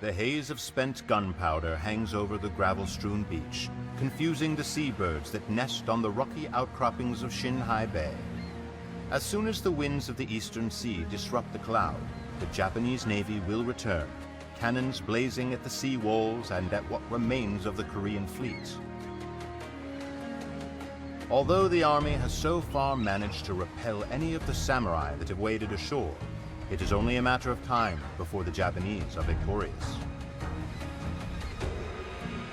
The haze of spent gunpowder hangs over the gravel-strewn beach, confusing the seabirds that nest on the rocky outcroppings of Shinhai Bay. As soon as the winds of the eastern sea disrupt the cloud, the Japanese Navy will return, cannons blazing at the sea walls and at what remains of the Korean fleet. Although the army has so far managed to repel any of the samurai that have waded ashore, it is only a matter of time before the Japanese are victorious.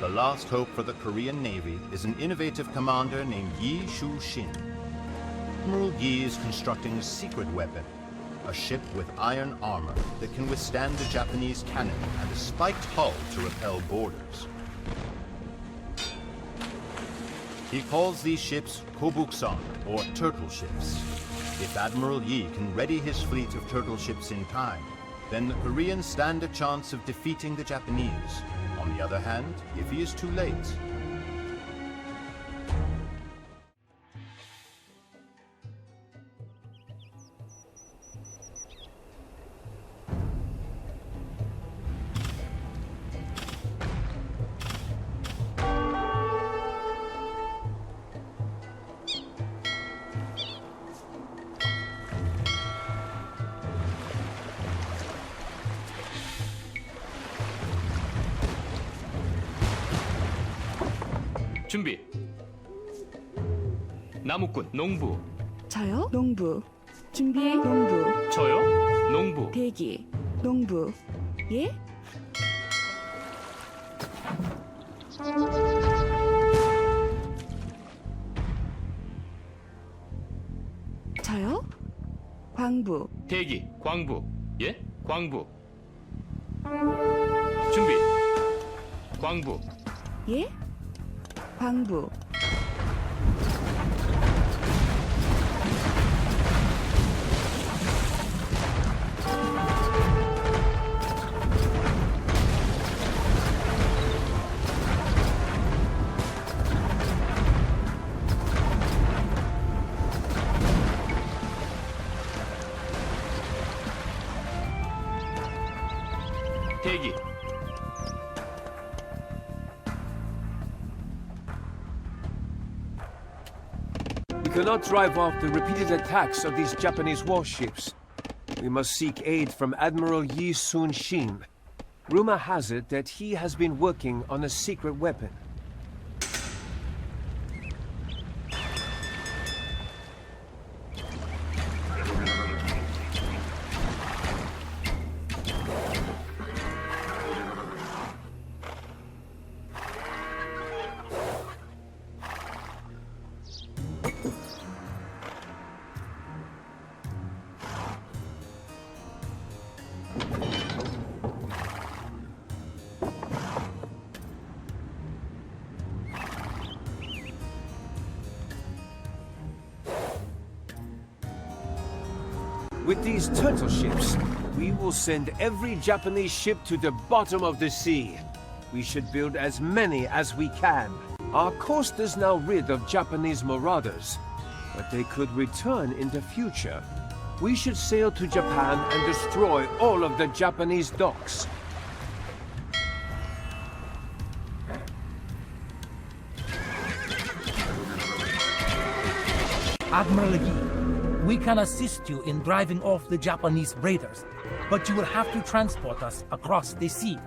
The last hope for the Korean Navy is an innovative commander named Yi Sun-shin. Admiral Yi is constructing a secret weapon, a ship with iron armor that can withstand the Japanese cannon and a spiked hull to repel boarders. He calls these ships Kobuksan, or turtle ships. If Admiral Yi can ready his fleet of turtle ships in time, then the Koreans stand a chance of defeating the Japanese. On the other hand, if he is too late, 준비. 나무꾼, 농부. 저요? 농부. 준비. 농부. 저요? 농부. 대기. 농부. 예? 저요? 광부. 대기, 광부. 예? 광부. 준비. 광부. 예? 광부. 대기. We cannot drive off the repeated attacks of these Japanese warships. We must seek aid from Admiral Yi Sun-shin. Rumor has it that he has been working on a secret weapon. With these turtle ships, we will send every Japanese ship to the bottom of the sea. We should build as many as we can. Our coast is now rid of Japanese marauders, but they could return in the future. We should sail to Japan and destroy all of the Japanese docks. Admiral Yi, we can assist you in driving off the Japanese raiders, but you will have to transport us across the sea.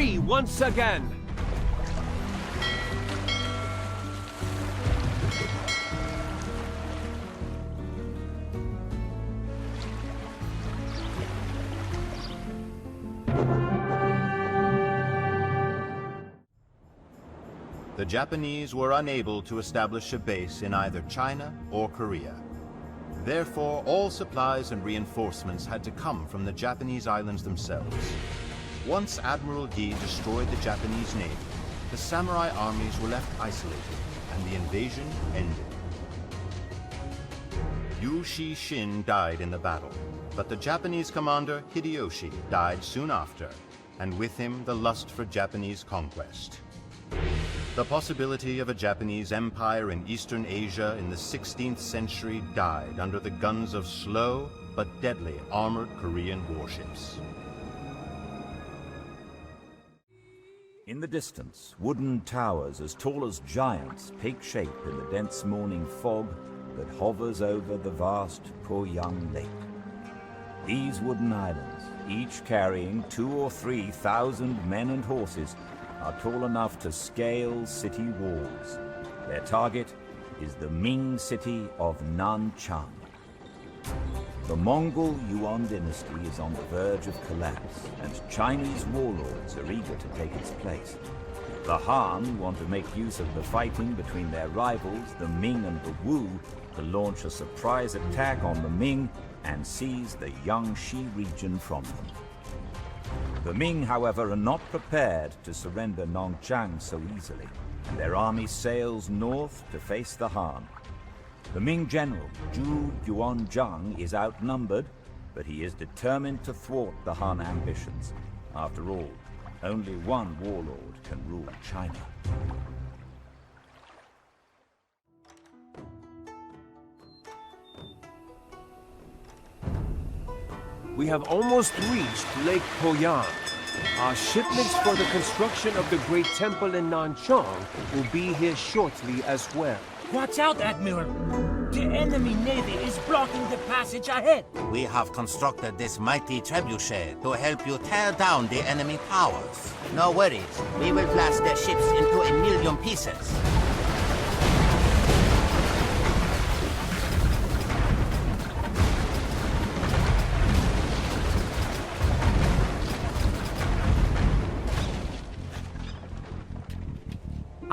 free once again! The Japanese were unable to establish a base in either China or Korea. Therefore, all supplies and reinforcements had to come from the Japanese islands themselves. Once Admiral Yi destroyed the Japanese navy, the samurai armies were left isolated, and the invasion ended. Yi Sun-shin died in the battle, but the Japanese commander Hideyoshi died soon after, and with him the lust for Japanese conquest. The possibility of a Japanese empire in Eastern Asia in the 16th century died under the guns of slow but deadly armored Korean warships. In the distance, wooden towers as tall as giants take shape in the dense morning fog that hovers over the vast Poyang Lake. These wooden islands, each carrying 2,000 or 3,000 men and horses, are tall enough to scale city walls. Their target is the Ming city of Nanchang. The Mongol Yuan dynasty is on the verge of collapse, and Chinese warlords are eager to take its place. The Han want to make use of the fighting between their rivals, the Ming and the Wu, to launch a surprise attack on the Ming and seize the Yangtze region from them. The Ming, however, are not prepared to surrender Nanchang so easily, and their army sails north to face the Han. The Ming general, Zhu Yuanzhang, is outnumbered, but he is determined to thwart the Han ambitions. After all, only one warlord can rule China. We have almost reached Lake Poyang. Our shipments for the construction of the Great Temple in Nanchang will be here shortly as well. Watch out, Admiral! The enemy navy is blocking the passage ahead! We have constructed this mighty trebuchet to help you tear down the enemy towers. No worries, we will blast their ships into 1,000,000 pieces.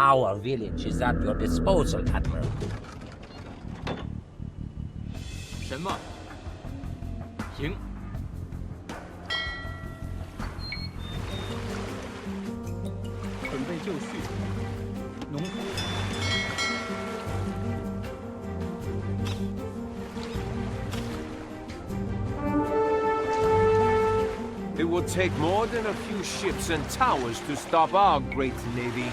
Our village is at your disposal, Admiral. 什么？行。准备就绪。农夫。 It will take more than a few ships and towers to stop our great navy.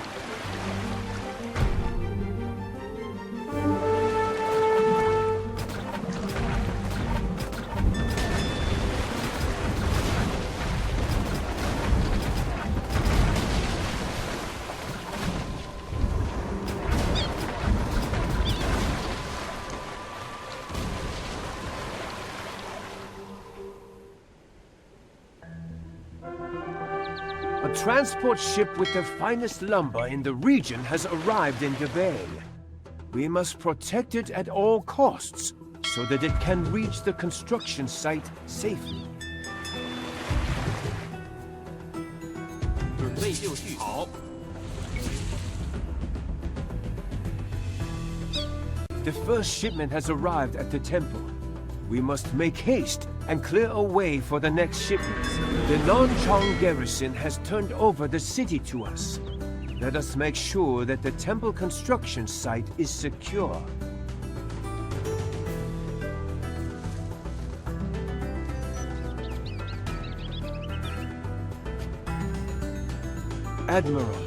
A transport ship with the finest lumber in the region has arrived in the bay. We must protect it at all costs, so that it can reach the construction site safely. 准备就绪。好。 The first shipment has arrived at the temple. We must make haste and clear a way for the next shipments. The Nanchang garrison has turned over the city to us. Let us make sure that the temple construction site is secure. Admiral,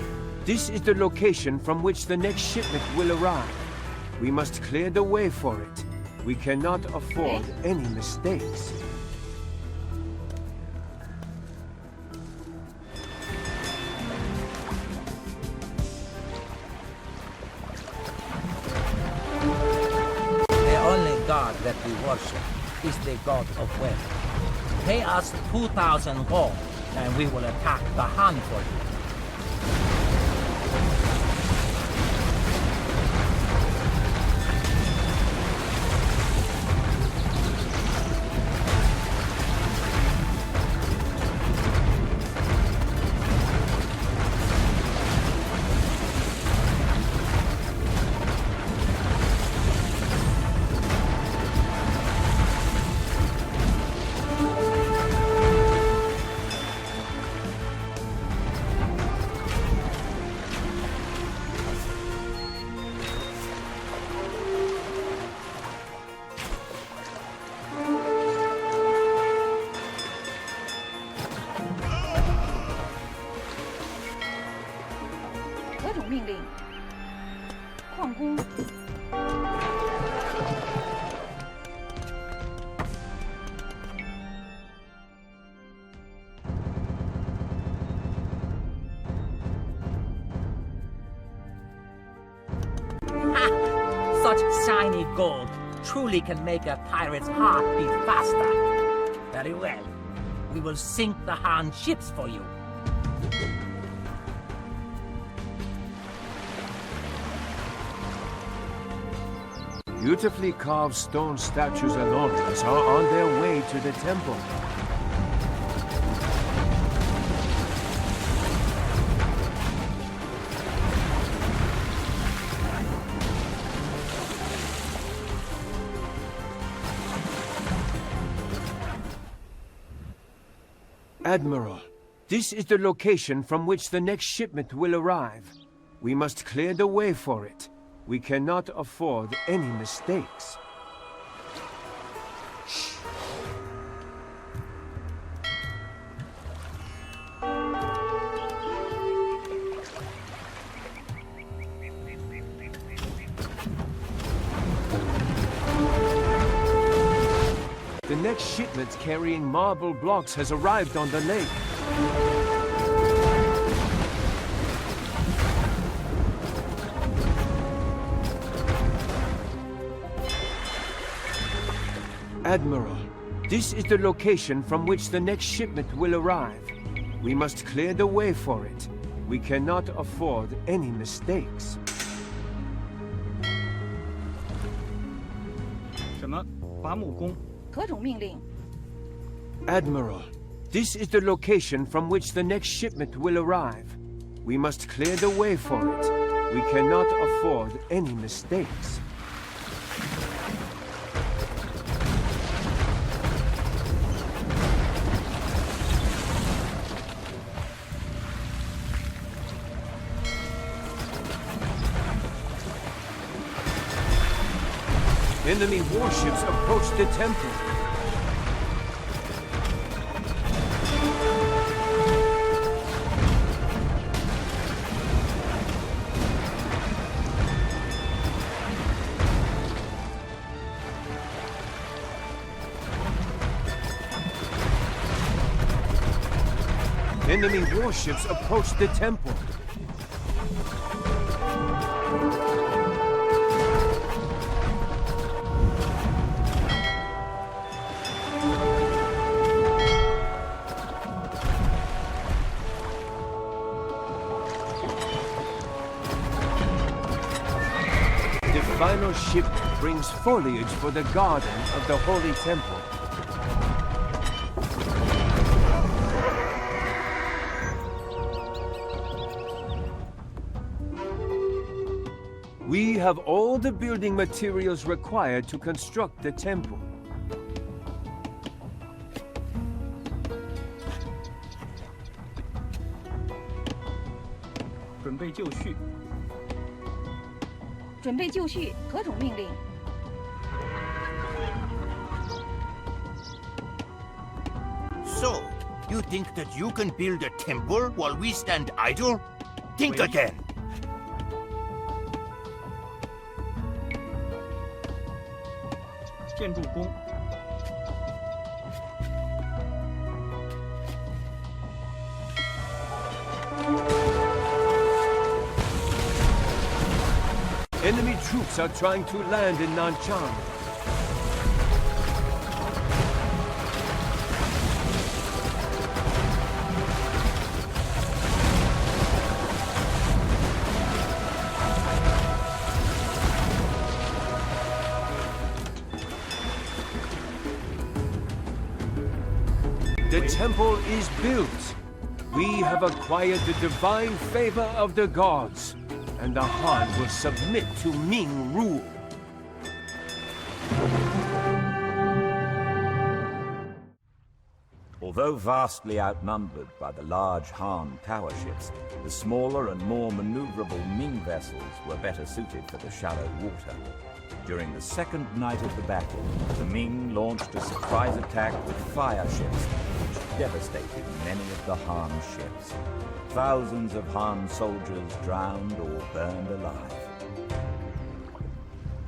this is the location from which the next shipment will arrive. We must clear the way for it. We cannot afford any mistakes. The only god that we worship is the god of wealth. Pay us 2,000 gold, and we will attack the Han for you. Such shiny gold truly can make a pirate's heart beat faster. Very well. We will sink the Han ships for you. Beautifully carved stone statues and altars are on their way to the temple. Admiral, this is the location from which the next shipment will arrive. We must clear the way for it. We cannot afford any mistakes. The next shipment carrying marble blocks has arrived on the lake. Admiral, this is the location from which the next shipment will arrive. We must clear the way for it. We cannot afford any mistakes. 什么？伐木工？ 何种命令？ Admiral, this is the location from which the next shipment will arrive. We must clear the way for it. We cannot afford any mistakes. Enemy warships approach the temple. Enemy warships approach the temple. The final ship brings foliage for the garden of the Holy Temple. We have all the building materials required to construct the temple. 准备就绪。 准备就绪，何种命令？ So, you think that you can build a temple while we stand idle? Think again. 建筑工。 Enemy troops are trying to land in Nanchang. The temple is built. We have acquired the divine favor of the gods, and the Han will submit to Ming rule. Although vastly outnumbered by the large Han tower ships, the smaller and more maneuverable Ming vessels were better suited for the shallow water. During the second night of the battle, the Ming launched a surprise attack with fire ships, which devastated many of the Han ships. Thousands of Han soldiers drowned or burned alive.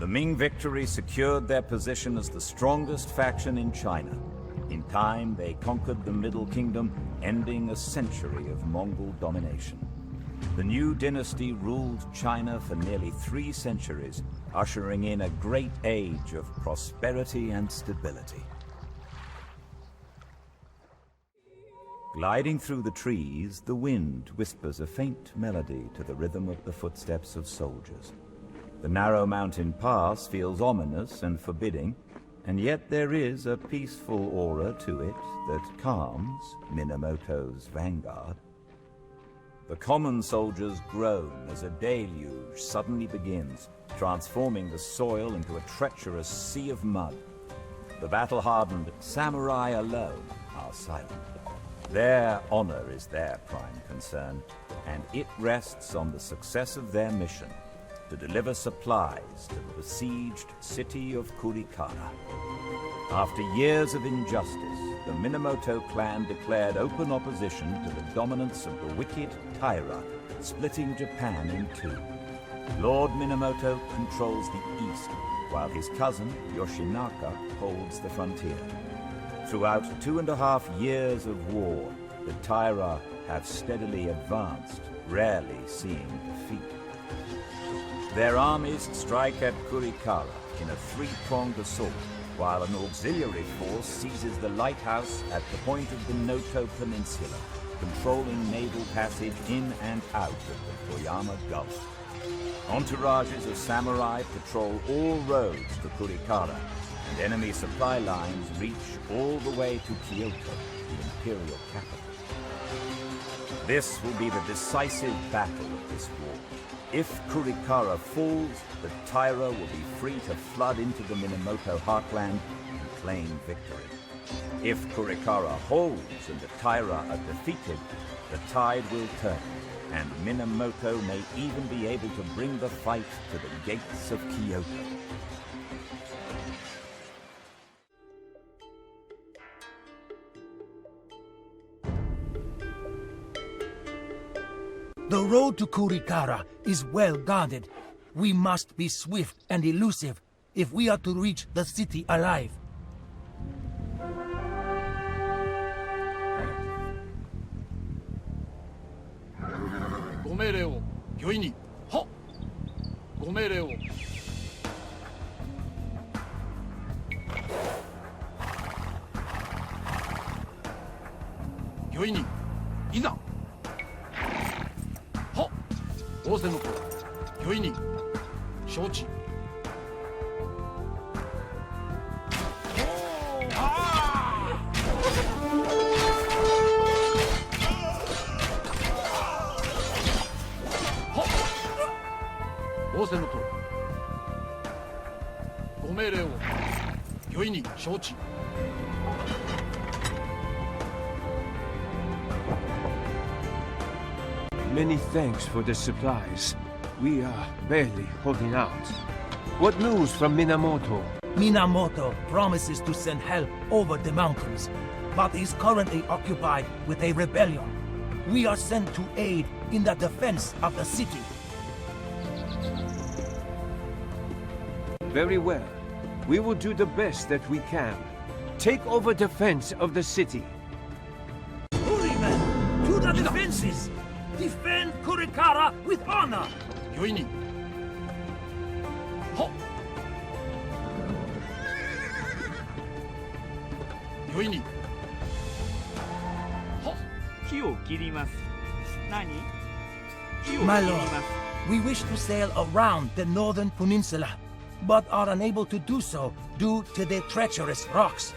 The Ming victory secured their position as the strongest faction in China. In time, they conquered the Middle Kingdom, ending a century of Mongol domination. The new dynasty ruled China for nearly 3 centuries, ushering in a great age of prosperity and stability. Gliding through the trees, the wind whispers a faint melody to the rhythm of the footsteps of soldiers. The narrow mountain pass feels ominous and forbidding, and yet there is a peaceful aura to it that calms Minamoto's vanguard. The common soldiers groan as a deluge suddenly begins, transforming the soil into a treacherous sea of mud. The battle-hardened samurai alone are silent. Their honor is their prime concern, and it rests on the success of their mission to deliver supplies to the besieged city of Kurikara. After years of injustice, the Minamoto clan declared open opposition to the dominance of the wicked Taira, splitting Japan in 2. Lord Minamoto controls the east, while his cousin Yoshinaka holds the frontier. Throughout 2.5 years of war, the Taira have steadily advanced, rarely seeing defeat. Their armies strike at Kurikara in a 3-pronged assault, while an auxiliary force seizes the lighthouse at the point of the Noto Peninsula, controlling naval passage in and out of the Toyama Gulf. Entourages of samurai patrol all roads to Kurikara, and enemy supply lines reach all the way to Kyoto, the imperial capital. This will be the decisive battle of this war. If Kurikara falls, the Taira will be free to flood into the Minamoto heartland and claim victory. If Kurikara holds and the Taira are defeated, the tide will turn, and Minamoto may even be able to bring the fight to the gates of Kyoto. The road to Kurikara is well guarded. We must be swift and elusive if we are to reach the city alive. ご命令を御意に。はっ。ご命令を。御意に。いざ。はっ。仰せのとおり。御意に。承知。 仰せのとおり。ご命令を御意に承知。 Many thanks for the supplies. We are barely holding out. What news from Minamoto? Minamoto promises to send help over the mountains, but is currently occupied with a rebellion. We are sent to aid in the defense of the city. Very well. We will do the best that we can. Take over defense of the city. Hurry, men! To the defenses! Defend Kurikara with honor! 御意に。はっ。御意に。はっ。木を切ります。何？木を切り My ま lord, す。 we wish to sail around the northern peninsula, but are unable to do so due to the treacherous rocks.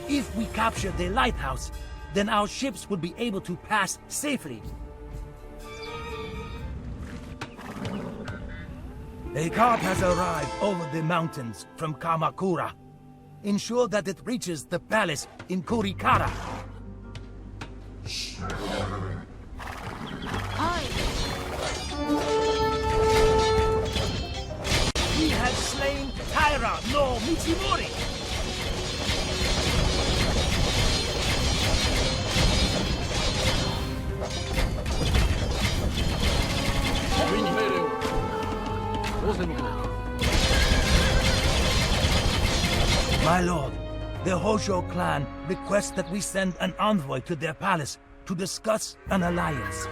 If we capture the lighthouse, then our ships would be able to pass safely. A cart has arrived over the mountains from Kamakura. Ensure that it reaches the palace in Kurikara. We have slain Taira no Michimori. My lord, the Hojo clan requests that we send an envoy to their palace to discuss an alliance.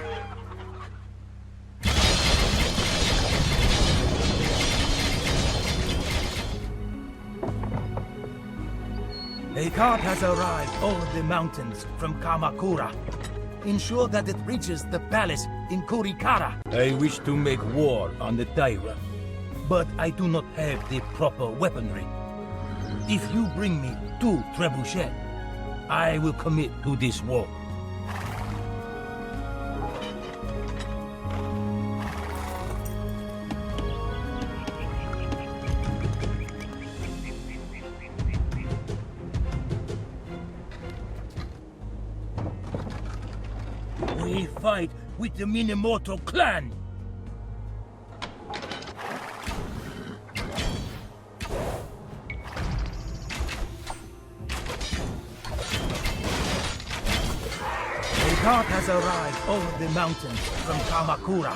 A cart has arrived over the mountains from Kamakura. Ensure that it reaches the palace in Kurikara. I wish to make war on the Taira, but I do not have the proper weaponry. If you bring me 2 trebuchets, I will commit to this war. We fight with the Minamoto clan. A cart has arrived over the mountains from Kamakura.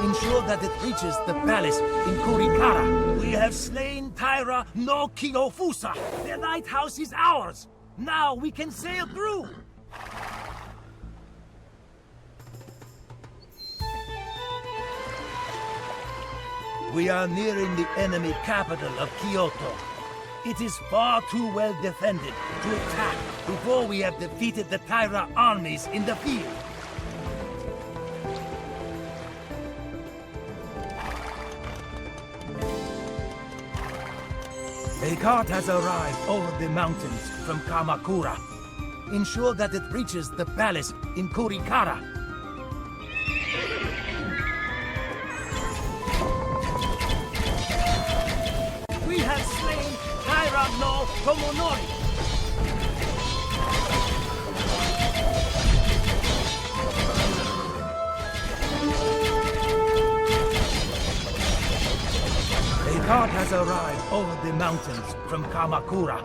Ensure that it reaches the palace in Kurikara. We have slain Taira no Kiyofusa. The lighthouse is ours. Now we can sail through. We are nearing the enemy capital of Kyoto. It is far too well defended to attack before we have defeated the Taira armies in the field. A cart has arrived over the mountains from Kamakura. Ensure that it reaches the palace in Kurikara. We have slain Taira no Tomonori. A cart has arrived over the mountains from Kamakura.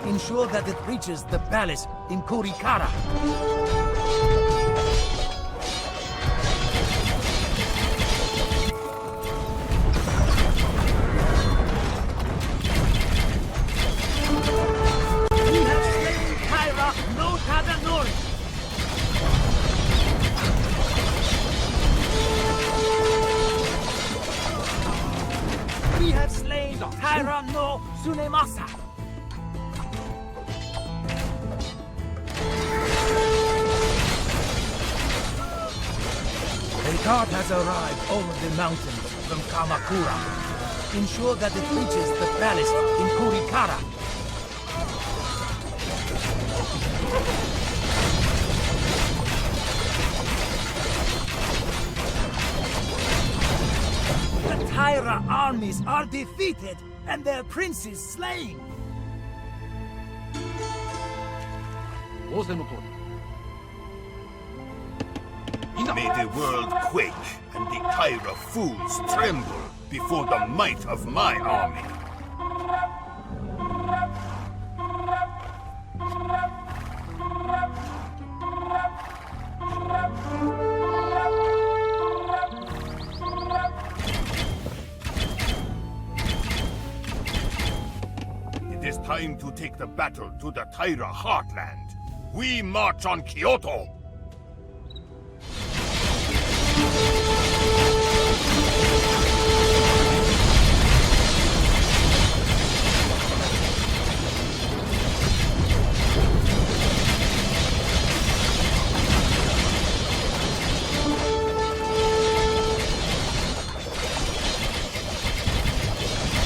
Ensure that it reaches the palace in Kurikara. Taira no Tsunemasa. A cart has arrived over the mountains from Kamakura. Ensure that it reaches the palace in Kurikara. The Taira armies are defeated and their princes slain. May the world quake and the Taira fools tremble before the might of my army. It is time to take the battle to the Taira heartland. We march on Kyoto!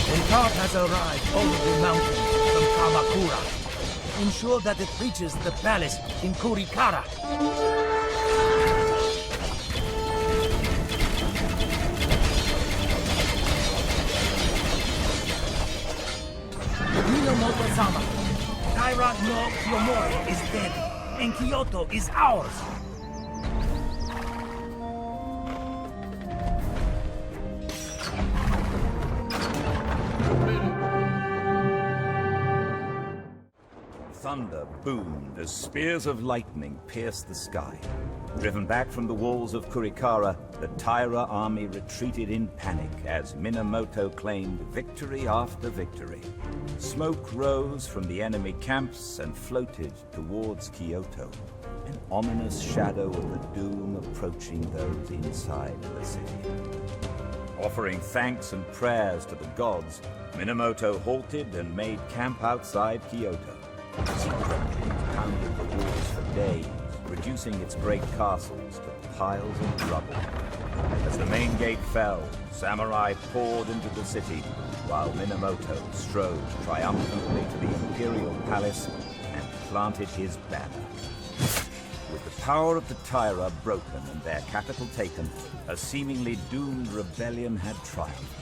A cart has arrived over the mountains from Kamakura. Ensure that it reaches the palace in Kurikara. Minamoto-sama, Taira no Kiyomori is dead, and Kyoto is ours. Thunder boomed as spears of lightning pierced the sky. Driven back from the walls of Kurikara, the Taira army retreated in panic as Minamoto claimed victory after victory. Smoke rose from the enemy camps and floated towards Kyoto, an ominous shadow of the doom approaching those inside the city. Offering thanks and prayers to the gods, Minamoto halted and made camp outside Kyoto. Secretly pounded the walls for days, reducing its great castles to piles of rubble. As the main gate fell, samurai poured into the city, while Minamoto strode triumphantly to the imperial palace and planted his banner. With the power of the Taira broken and their capital taken, a seemingly doomed rebellion had triumphed.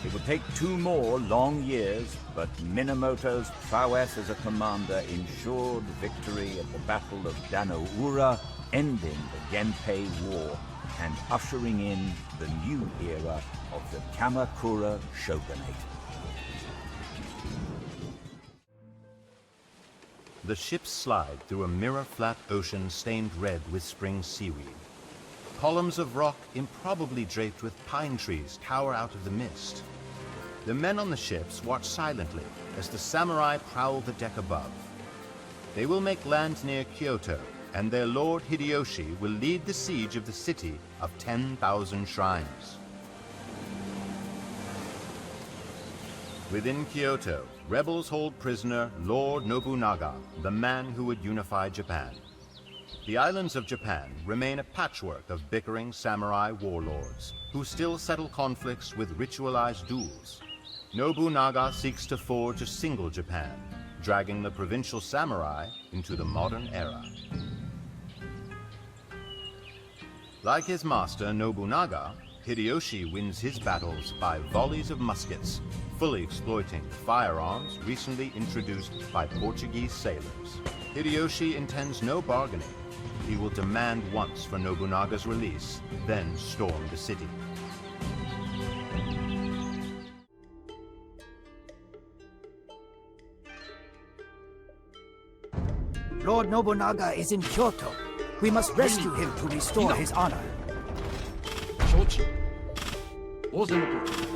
It would take 2 more long years, but Minamoto's prowess as a commander ensured victory at the Battle of Danoura, ending the Genpei War and ushering in the new era of the Kamakura Shogunate. The ships slide through a mirror-flat ocean stained red with spring seaweed. Columns of rock improbably draped with pine trees tower out of the mist. The men on the ships watch silently as the samurai prowl the deck above. They will make land near Kyoto, and their lord Hideyoshi will lead the siege of the city of 10,000 shrines. Within Kyoto, rebels hold prisoner Lord Nobunaga, the man who would unify Japan. The islands of Japan remain a patchwork of bickering samurai warlords who still settle conflicts with ritualized duels. Nobunaga seeks to forge a single Japan, dragging the provincial samurai into the modern era. Like his master Nobunaga, Hideyoshi wins his battles by volleys of muskets, fully exploiting the firearms recently introduced by Portuguese sailors. Hideyoshi intends no bargaining. He will demand once for Nobunaga's release, then storm the city. Lord Nobunaga is in Kyoto. We must rescue him to restore his honor. 承知。仰せのとおり。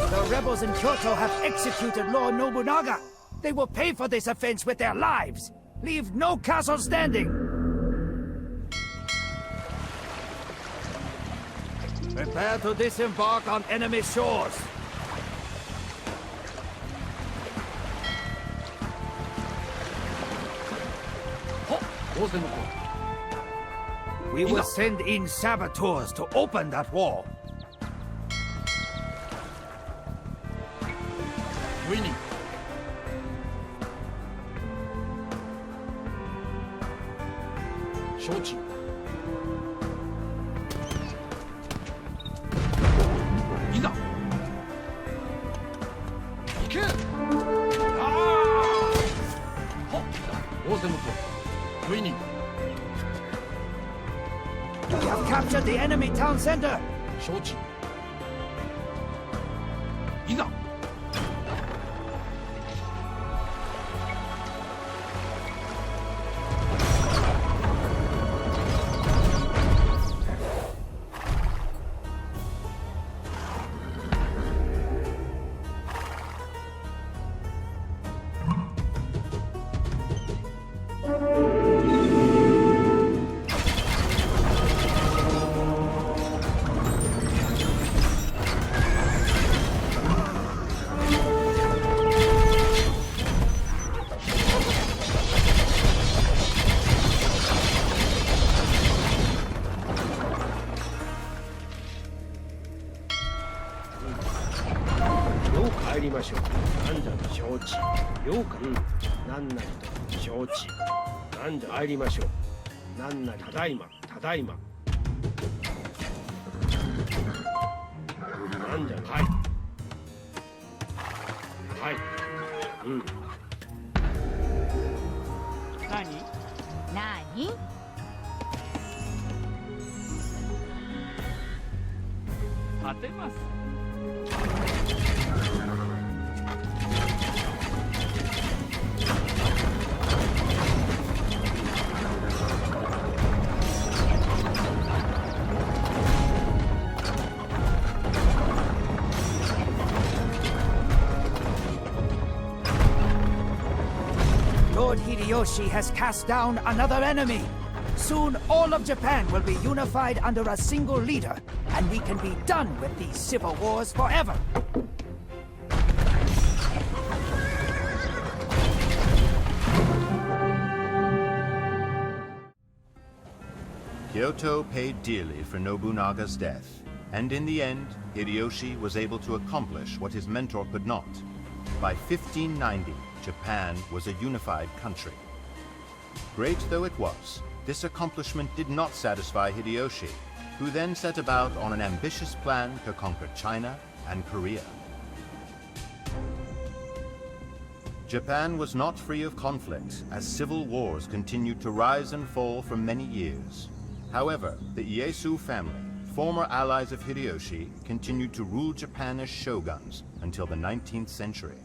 The rebels in Kyoto have executed Lord Nobunaga. They will pay for this offense with their lives. Leave no castle standing. Prepare to disembark on enemy shores. We will send in saboteurs to open that wall. Winning. Shochi. Iza. Ike. Ah! Ho. Osemoto. Winning. We have captured the enemy town center. Shochi. Iza. 参りましょう。なんじゃ承知。了解。なんなりと承知。なんじゃ参りましょう。なんなりただいまただいま。なんじゃはい。はい。うん。何？何？立てます。Lord Hideyoshi has cast down another enemy. Soon all of Japan will be unified under a single leader, and we can be done with these civil wars forever. Kyoto paid dearly for Nobunaga's death, and in the end, Hideyoshi was able to accomplish what his mentor could not. By 1590, Japan was a unified country. Great though it was, this accomplishment did not satisfy Hideyoshi, who then set about on an ambitious plan to conquer China and Korea. Japan was not free of conflict, as civil wars continued to rise and fall for many years. However, the Ieyasu family, former allies of Hideyoshi, continued to rule Japan as shoguns until the 19th century.